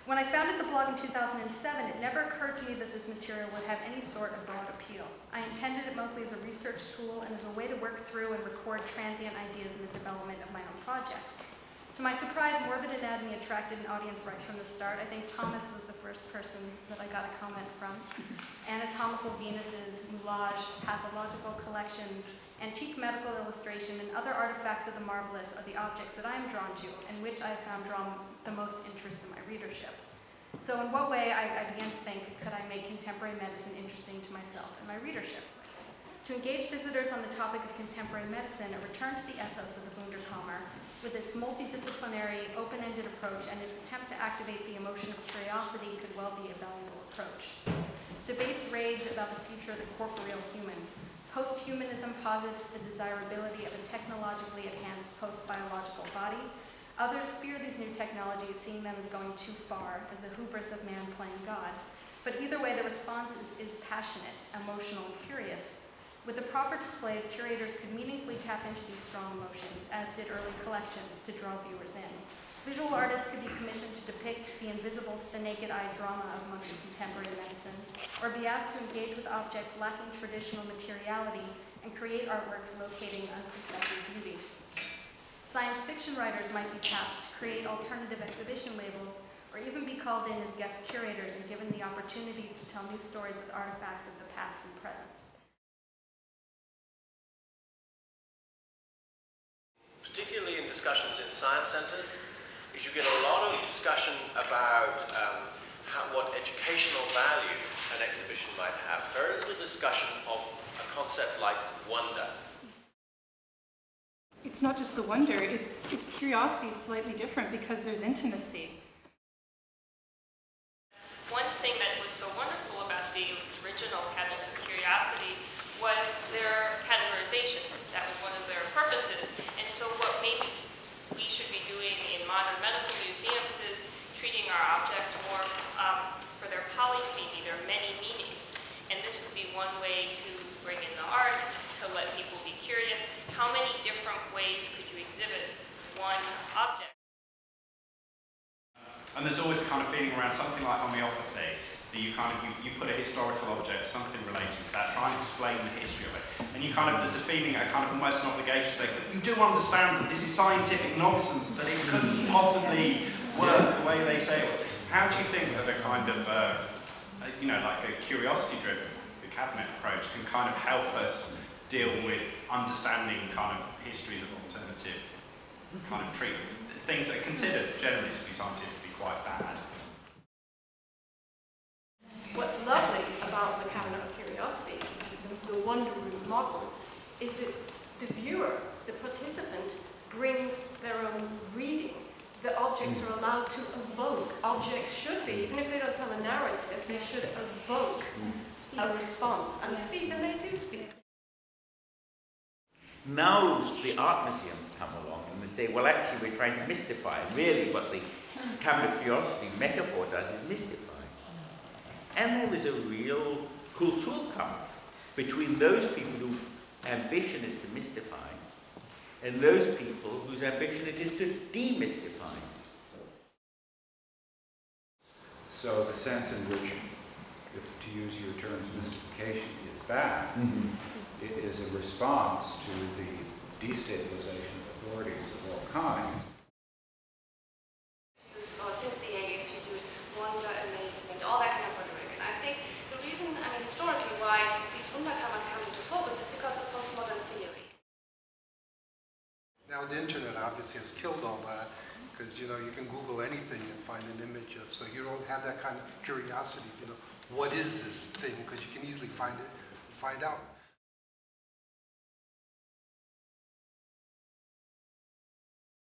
When I founded the blog in 2007, it never occurred to me that this material would have any sort of broad appeal. I intended it mostly as a research tool and as a way to work through and record transient ideas in the development of my own projects. To my surprise, morbid anatomy attracted an audience right from the start. I think Thomas was the first person that I got a comment from. Anatomical Venuses, moulage, pathological collections, antique medical illustration, and other artifacts of the marvelous are the objects that I am drawn to and which I have found drawn the most interest in my readership. So in what way, I began to think, could I make contemporary medicine interesting to myself and my readership? To engage visitors on the topic of contemporary medicine, a return to the ethos of the Wunderkammer, with its multidisciplinary, open-ended approach and its attempt to activate the emotion of curiosity could well be a valuable approach. Debates rage about the future of the corporeal human. Post-humanism posits the desirability of a technologically enhanced post-biological body. Others fear these new technologies, seeing them as going too far, as the hubris of man playing God. But either way, the response is passionate, emotional, and curious. With the proper displays, curators could meaningfully tap into these strong emotions, as did early collections, to draw viewers in. Visual artists could be commissioned to depict the invisible to the naked eye drama of much of contemporary medicine, or be asked to engage with objects lacking traditional materiality and create artworks locating unsuspected beauty. Science fiction writers might be tapped to create alternative exhibition labels, or even be called in as guest curators and given the opportunity to tell new stories with artifacts of the past and present. Particularly in discussions in science centers, is you get a lot of discussion about what educational value an exhibition might have. Very little discussion of a concept like wonder. It's not just the wonder, its curiosity is slightly different because there's intimacy. One thing that was so wonderful about the original Cabinets of Curiosity was their categorization. That was one of their purposes. And so what maybe we should be doing in modern medical museums is treating our objects more for their polysemy, their many meanings. And this would be one way to bring in the art, to let people be curious. How many different ways could you exhibit one object? And there's always a kind of feeling around something like homeopathy, that you put a historical object, something related to that, try and explain the history of it. And there's a feeling, a kind of almost an obligation to say, but you do understand that this is scientific nonsense, that it couldn't possibly work the way they say it. How do you think that a kind of, like a curiosity-driven, the cabinet approach can kind of help us deal with understanding kind of histories of alternative kind of treatment, things that are considered generally to be scientifically quite bad? What's lovely about the Cabinet of Curiosity, the Wonder Room model, is that the viewer, the participant, brings their own reading. The objects are allowed to evoke. Objects should be, even if they don't tell a narrative, they should evoke a response and speak, and they do speak. Now the art museums come along and they say, well, actually we're trying to mystify. Really what the Cabinet of Curiosity metaphor does is mystify. And there is a real Kulturkampf between those people whose ambition is to mystify and those people whose ambition it is to demystify. So the sense in which, if to use your terms, mystification is bad, it is a response to the destabilization of authorities of all kinds. Since the 80s to use wonder, amazement, all that kind of rhetoric. And I think the reason, historically, why these Wunderkammers come into focus is because of postmodern theory. Now the internet obviously has killed all that, because you can Google anything and find an image of, so you don't have that kind of curiosity, what is this thing, because you can easily find out.